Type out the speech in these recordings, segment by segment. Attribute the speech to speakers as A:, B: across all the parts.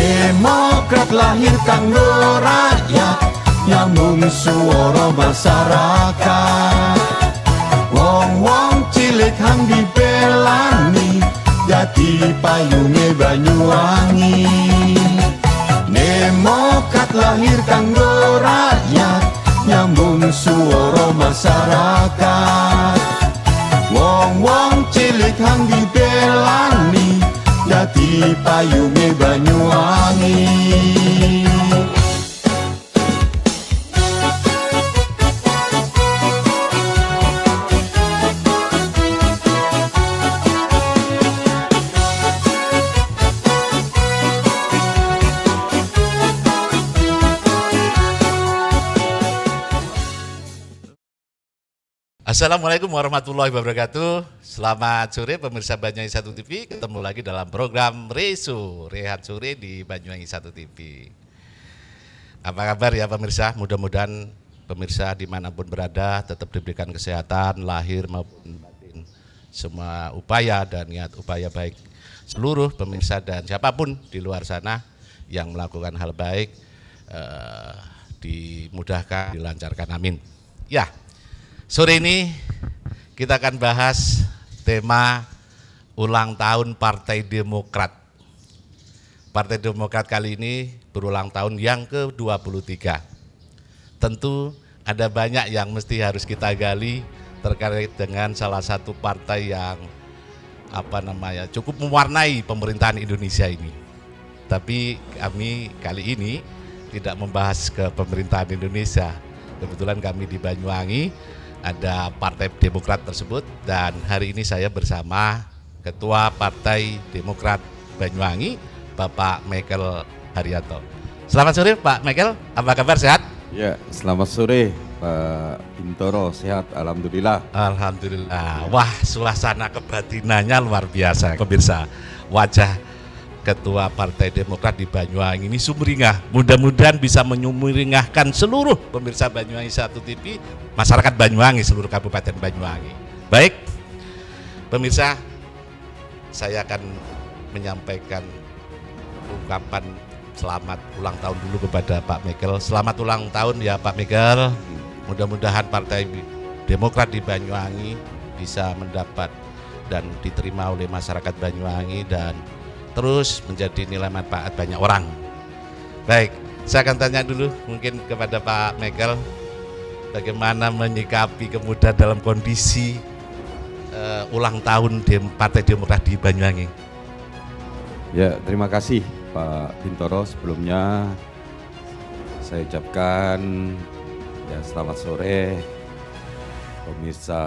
A: Demokrat lahir kanggo rakyat, nyambung suara masyarakat. Wong-wong cilik hang dibelani, dadi payunge Banyuwangi. Demokrat lahir kanggo rakyat, nyambung suara masyarakat. Wong-wong cilik hang dibelani, dadi payunge Banyuwangi.
B: Assalamualaikum warahmatullahi wabarakatuh. Selamat sore pemirsa Banyuwangi 1 TV. Ketemu lagi dalam program Resu, Rehat Sore di Banyuwangi 1 TV. Apa kabar ya pemirsa? Mudah-mudahan pemirsa dimanapun berada tetap diberikan kesehatan, lahir maupun batin. Semua upaya dan niat upaya baik seluruh pemirsa dan siapapun di luar sana yang melakukan hal baik dimudahkan, dilancarkan, amin. Ya. Sore ini kita akan bahas tema ulang tahun Partai Demokrat. Partai Demokrat kali ini berulang tahun yang ke-23. Tentu ada banyak yang mesti harus kita gali terkait dengan salah satu partai yang cukup mewarnai pemerintahan Indonesia ini. Tapi kami kali ini tidak membahas ke pemerintahan Indonesia. Kebetulan kami di Banyuwangi ada Partai Demokrat tersebut, dan hari ini saya bersama Ketua Partai Demokrat Banyuwangi, Bapak Michael Haryanto. Selamat sore Pak Michael, apa kabar, sehat?
C: Ya, selamat sore Pak Bintoro, sehat, alhamdulillah.
B: Alhamdulillah. Wah, suasana kebatinannya luar biasa pemirsa. Wajah Ketua Partai Demokrat di Banyuwangi ini sumringah. Mudah-mudahan bisa menyumringahkan seluruh pemirsa Banyuwangi 1 TV, masyarakat Banyuwangi, seluruh Kabupaten Banyuwangi. Baik, pemirsa, saya akan menyampaikan ungkapan selamat ulang tahun dulu kepada Pak Michael. Selamat ulang tahun ya Pak Michael. Mudah-mudahan Partai Demokrat di Banyuwangi bisa mendapat dan diterima oleh masyarakat Banyuwangi dan terus menjadi nilai manfaat banyak orang. Baik, saya akan tanya dulu mungkin kepada Pak Michael, bagaimana menyikapi kemudian dalam kondisi ulang tahun Partai Demokrat di Banyuwangi.
C: Ya, terima kasih Pak Bintoro. Sebelumnya saya ucapkan ya selamat sore pemirsa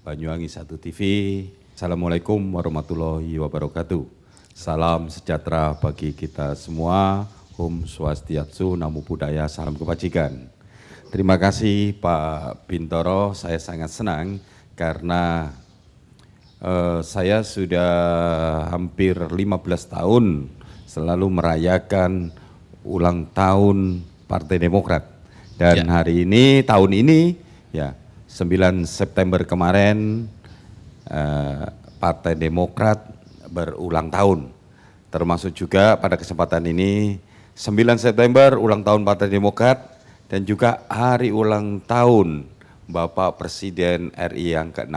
C: Banyuwangi 1 TV. Assalamualaikum warahmatullahi wabarakatuh. Salam sejahtera bagi kita semua. Om Swastiastu, Namo Buddhaya, salam kebajikan. Terima kasih Pak Bintoro, saya sangat senang karena saya sudah hampir 15 tahun selalu merayakan ulang tahun Partai Demokrat. Dan hari ini, tahun ini, ya 9 September kemarin, Partai Demokrat berulang tahun. Termasuk juga pada kesempatan ini 9 September ulang tahun Partai Demokrat dan juga hari ulang tahun Bapak Presiden RI yang ke-6,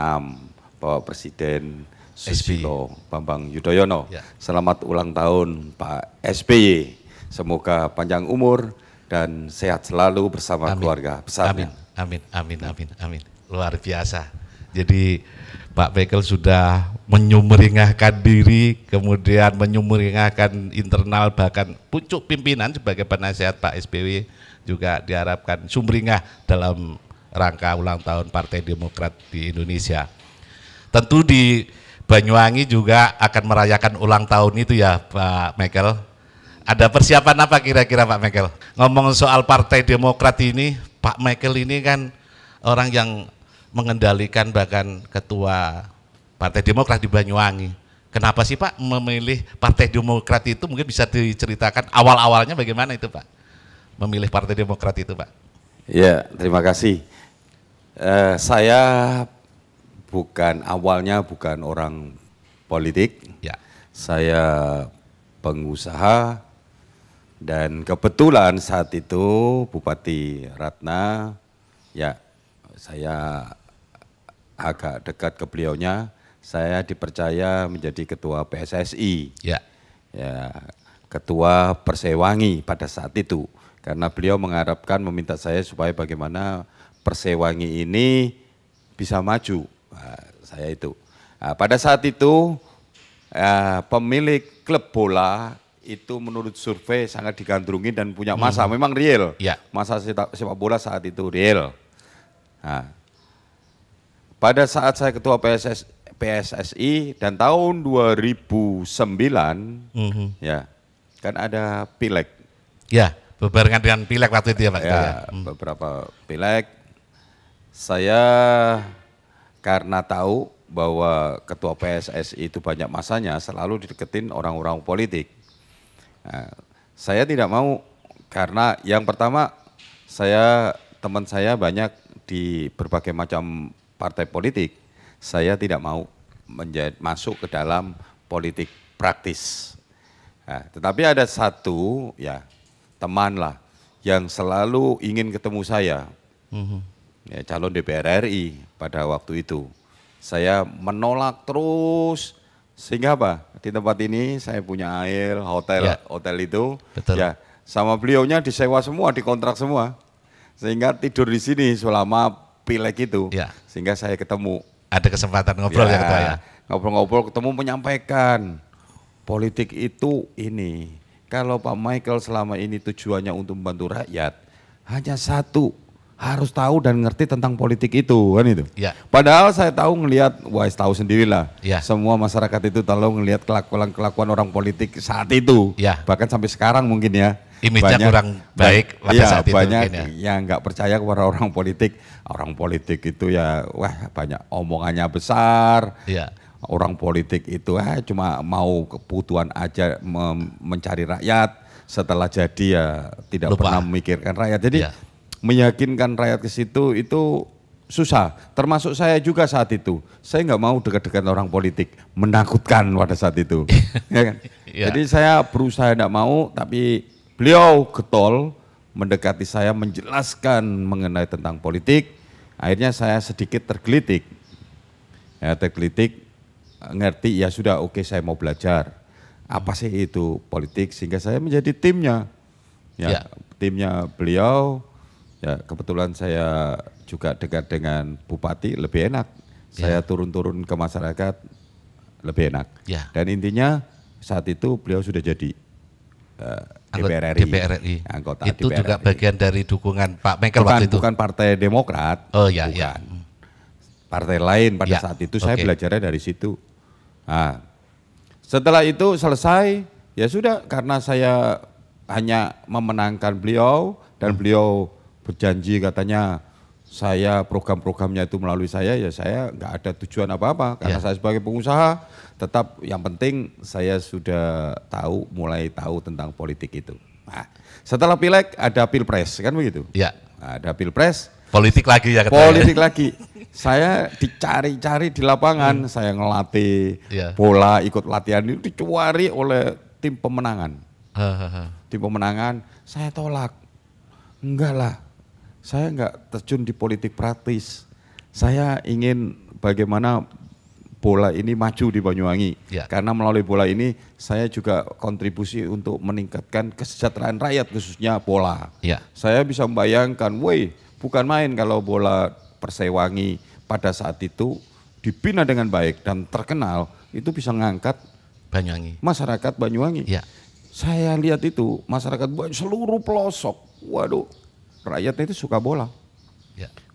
C: Bapak Presiden Susilo Bambang Yudhoyono. Ya. Selamat ulang tahun Pak SBY. Semoga panjang umur dan sehat selalu bersama keluarga besarnya.
B: Amin, amin, amin, amin. Luar biasa. Jadi Pak Michael sudah menyumringahkan diri, kemudian menyumringahkan internal, bahkan pucuk pimpinan sebagai penasehat Pak SBY juga diharapkan sumringah dalam rangka ulang tahun Partai Demokrat di Indonesia. Tentu di Banyuwangi juga akan merayakan ulang tahun itu ya Pak Michael. Ada persiapan apa kira-kira Pak Michael? Ngomong soal Partai Demokrat ini, Pak Michael ini kan orang yang mengendalikan bahkan ketua Partai Demokrat di Banyuwangi. Kenapa sih Pak memilih Partai Demokrat itu? Mungkin bisa diceritakan awal-awalnya bagaimana itu Pak? Memilih Partai Demokrat itu Pak.
C: Ya, terima kasih. Saya awalnya bukan orang politik.
B: Ya.
C: Saya pengusaha Dan kebetulan saat itu Bupati Ratna, ya saya agak dekat ke beliaunya, saya dipercaya menjadi ketua PSSI.
B: Ya.
C: Ya, ketua Persewangi pada saat itu. Karena beliau mengharapkan meminta saya supaya bagaimana Persewangi ini bisa maju. Nah, saya itu. Nah, pada saat itu pemilik klub bola itu menurut survei sangat digandrungi dan punya masa, memang real.
B: Ya.
C: Masa sepak bola saat itu real. Nah, pada saat saya ketua PSSI dan tahun 2009, ya kan ada pileg.
B: Ya, berbarengan dengan pileg waktu itu ya Pak.
C: Ya, beberapa pileg. Saya karena tahu bahwa ketua PSSI itu banyak masanya, selalu dideketin orang-orang politik. Nah, saya tidak mau karena yang pertama teman saya banyak di berbagai macam partai politik. Saya tidak mau masuk ke dalam politik praktis. Nah, tetapi ada satu ya teman lah yang selalu ingin ketemu saya, ya, calon DPR RI pada waktu itu. Saya menolak terus. Sehingga apa? Di tempat ini saya punya air, hotel itu,
B: betul.
C: Ya sama beliaunya disewa semua, dikontrak semua, sehingga tidur di sini selama pileg itu,
B: ya.
C: Sehingga saya ketemu.
B: Ada kesempatan ngobrol ya Ketua ya?
C: Ngobrol-ngobrol ketemu menyampaikan, politik itu ini, kalau Pak Michael selama ini tujuannya untuk membantu rakyat, hanya satu, harus tahu dan ngerti tentang politik itu kan itu.
B: Ya.
C: Padahal saya tahu ngelihat, tahu sendirilah.
B: Ya.
C: Semua masyarakat itu tahu ngelihat kelakuan orang politik saat itu.
B: Ya.
C: Bahkan sampai sekarang mungkin ya.
B: Image-nya kurang baik pada saat itu.
C: Banyak
B: mungkin
C: yang nggak percaya kepada orang politik. Orang politik itu ya, banyak omongannya besar.
B: Ya.
C: Orang politik itu cuma mau kebutuhan aja mencari rakyat. Setelah jadi ya tidak pernah memikirkan rakyat. Jadi meyakinkan rakyat ke situ itu susah. Termasuk saya juga saat itu. Saya nggak mau dekat-dekat orang politik, menakutkan pada saat itu. Ya kan?
B: Ya.
C: Jadi saya berusaha tidak mau, tapi beliau getol mendekati saya menjelaskan mengenai tentang politik. Akhirnya saya sedikit tergelitik. Ya, tergelitik, ngerti ya sudah oke, saya mau belajar. Apa sih itu politik, sehingga saya menjadi timnya. Ya. Timnya beliau. Ya, kebetulan saya juga dekat dengan Bupati, lebih enak. Saya turun-turun ke masyarakat, lebih enak.
B: Ya.
C: Dan intinya saat itu beliau sudah jadi DPR RI. Anggota
B: itu
C: DPR
B: juga
C: RI.
B: bagian dari dukungan Pak Michael waktu itu?
C: Bukan Partai Demokrat.
B: Oh ya,
C: bukan.
B: ya.
C: Partai lain pada saat itu, saya belajarnya dari situ. Nah, setelah itu selesai, ya sudah, karena saya hanya memenangkan beliau dan beliau berjanji katanya saya program-programnya itu melalui saya, ya saya nggak ada tujuan apa-apa karena saya sebagai pengusaha tetap yang penting saya sudah mulai tahu tentang politik itu. Nah, setelah pileg ada pilpres kan begitu?
B: Ya.
C: Nah, ada pilpres.
B: Politik lagi ya Ketua.
C: Politik lagi. Saya dicari-cari di lapangan, saya ngelatih bola, ikut latihan itu dicari oleh tim pemenangan. Tim pemenangan saya tolak. Enggak lah. Saya enggak terjun di politik praktis. Saya ingin bagaimana bola ini maju di Banyuwangi. Karena melalui bola ini saya juga kontribusi untuk meningkatkan kesejahteraan rakyat khususnya bola. Saya bisa membayangkan, bukan main kalau bola Persewangi pada saat itu dibina dengan baik dan terkenal, itu bisa mengangkat
B: Banyuwangi.
C: Masyarakat Banyuwangi. Saya lihat itu masyarakat seluruh pelosok, waduh, rakyatnya itu suka bola.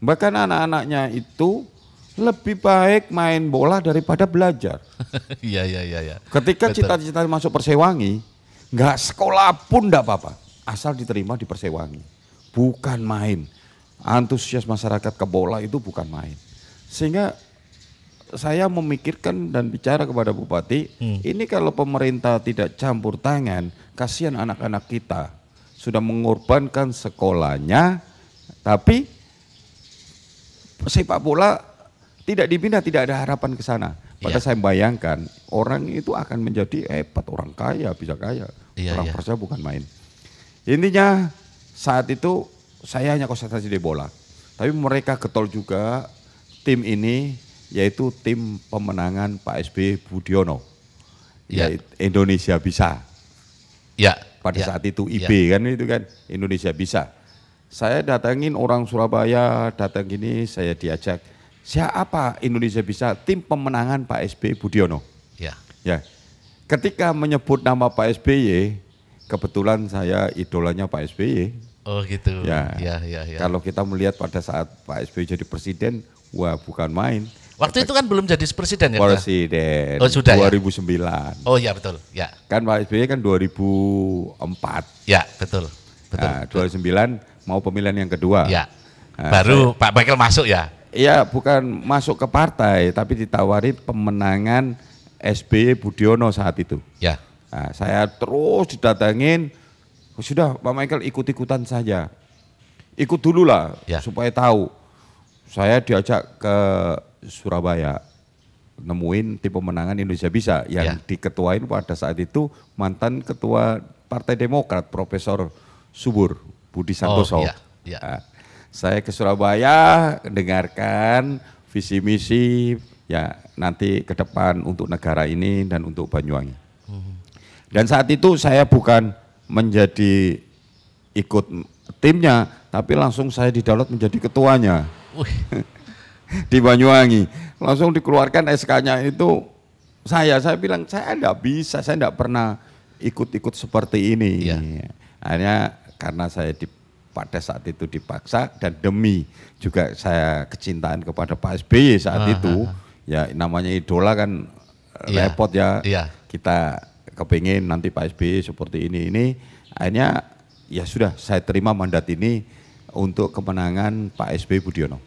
C: Bahkan anak-anaknya itu lebih baik main bola daripada belajar.
B: Iya.
C: Ketika cita-cita masuk Persewangi, nggak sekolah pun nggak apa-apa, asal diterima di Persewangi. Bukan main. Antusias masyarakat ke bola itu bukan main. Sehingga saya memikirkan dan bicara kepada Bupati, ini kalau pemerintah tidak campur tangan, kasihan anak-anak kita sudah mengorbankan sekolahnya, tapi sepak bola tidak dibina, tidak ada harapan ke sana. Padahal saya bayangkan orang itu akan menjadi hebat, orang kaya, bisa kaya, orang kerja bukan main. Intinya saat itu saya hanya konsentrasi di bola. Tapi mereka getol juga tim ini, yaitu tim pemenangan Pak SBY Budiono. Ya. Indonesia Bisa.
B: Ya.
C: Pada saat itu IB kan itu kan, Indonesia Bisa. Saya datangin orang Surabaya, datang gini, saya diajak. Siapa Indonesia Bisa? Tim pemenangan Pak SBY Budiono.
B: Ya.
C: Ya. Ketika menyebut nama Pak SBY, kebetulan saya idolanya Pak SBY.
B: Oh gitu.
C: Ya.
B: Ya.
C: Kalau kita melihat pada saat Pak SBY jadi presiden, wah bukan main.
B: Waktu itu kan belum jadi presiden ya?
C: Presiden.
B: Oh sudah
C: 2009.
B: ya? Oh iya betul. Ya.
C: Kan Pak SBY kan 2004.
B: Ya betul.
C: Nah, 2009 mau pemilihan yang kedua.
B: Ya. Baru Pak Michael masuk ya?
C: Iya, bukan masuk ke partai, tapi ditawarin pemenangan SBY Budiono saat itu.
B: Ya.
C: Nah, saya terus didatangin, sudah Pak Michael ikut-ikutan saja. Ikut dulu lah, supaya tahu. Saya diajak ke Surabaya, nemuin tim pemenangan Indonesia Bisa yang diketuain pada saat itu mantan ketua Partai Demokrat, Profesor Subur Budi Santoso. Nah, saya ke Surabaya dengarkan visi misi ya nanti ke depan untuk negara ini dan untuk Banyuwangi. Dan saat itu saya bukan menjadi ikut timnya, tapi langsung saya didaulat menjadi ketuanya. Di Banyuwangi. Langsung dikeluarkan SK-nya itu saya bilang saya enggak bisa, saya enggak pernah ikut-ikut seperti ini. Akhirnya karena saya pada saat itu dipaksa dan demi juga saya kecintaan kepada Pak SBY saat itu, ya namanya idola kan repot ya. Kita kepingin nanti Pak SBY seperti ini. Akhirnya ya sudah saya terima mandat ini untuk kemenangan Pak SBY Budiono.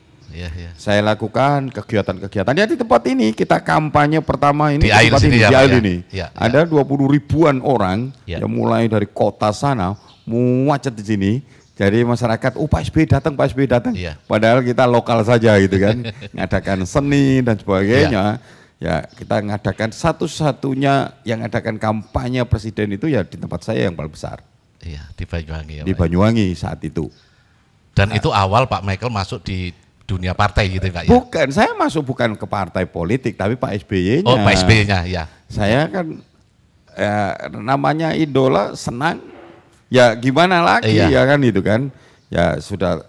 C: Saya lakukan kegiatan-kegiatan ya di tempat ini, kita kampanye pertama ini di tempat ini, di air ini. Ada 20 ribuan orang yang mulai dari kota sana muacet di sini. Jadi masyarakat, Pak SBY datang, Pak SBY datang. Padahal kita lokal saja gitu kan, ngadakan seni dan sebagainya. Ya kita ngadakan satu-satunya yang ngadakan kampanye presiden itu ya di tempat saya yang paling besar.
B: Di Banyuwangi.
C: Di Banyuwangi saat itu.
B: Dan itu awal Pak Michael masuk di dunia partai gitu Pak ya?
C: Bukan, saya masuk bukan ke partai politik, tapi Pak SBY-nya.
B: Oh Pak SBY-nya ya.
C: Saya kan namanya idola, senang, ya gimana lagi ya kan itu kan. Ya sudah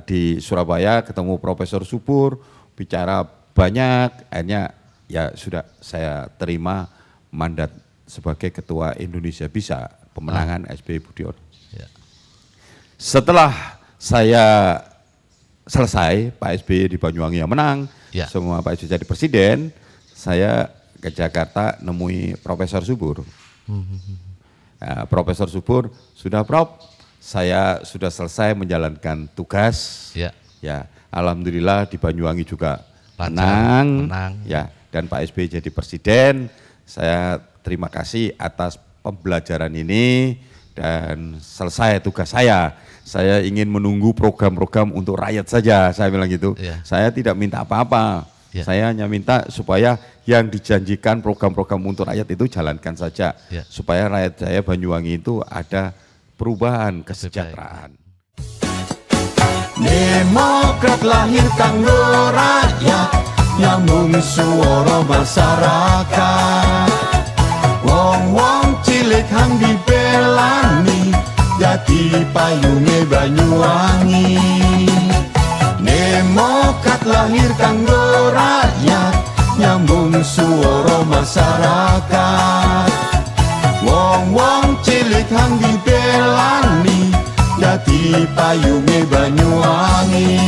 C: di Surabaya ketemu Profesor Subur, bicara banyak, akhirnya ya sudah saya terima mandat sebagai Ketua Indonesia Bisa, pemenangan SBY Budiono. Setelah saya selesai, Pak SBY di Banyuwangi yang menang, semua Pak SBY jadi presiden, saya ke Jakarta nemui Profesor Subur. Nah, Profesor Subur, sudah Prof, saya sudah selesai menjalankan tugas, ya alhamdulillah di Banyuwangi juga menang, ya dan Pak SBY jadi presiden, saya terima kasih atas pembelajaran ini dan selesai tugas saya. Saya ingin menunggu program-program untuk rakyat saja, saya bilang gitu. Saya tidak minta apa-apa, saya hanya minta supaya yang dijanjikan program-program untuk rakyat itu jalankan saja. Supaya rakyat saya Banyuwangi itu ada perubahan kesejahteraan.
A: Demokrat lahir kanggo rakyat, nyambung suara masyarakat. Wong-wong cilik hang dibelani, dadi payunge Banyuwangi. Demokrat lahir kanggo rakyat, nyambung suara masyarakat. Wong-wong cilik hang dibelani, dadi payunge Banyuwangi.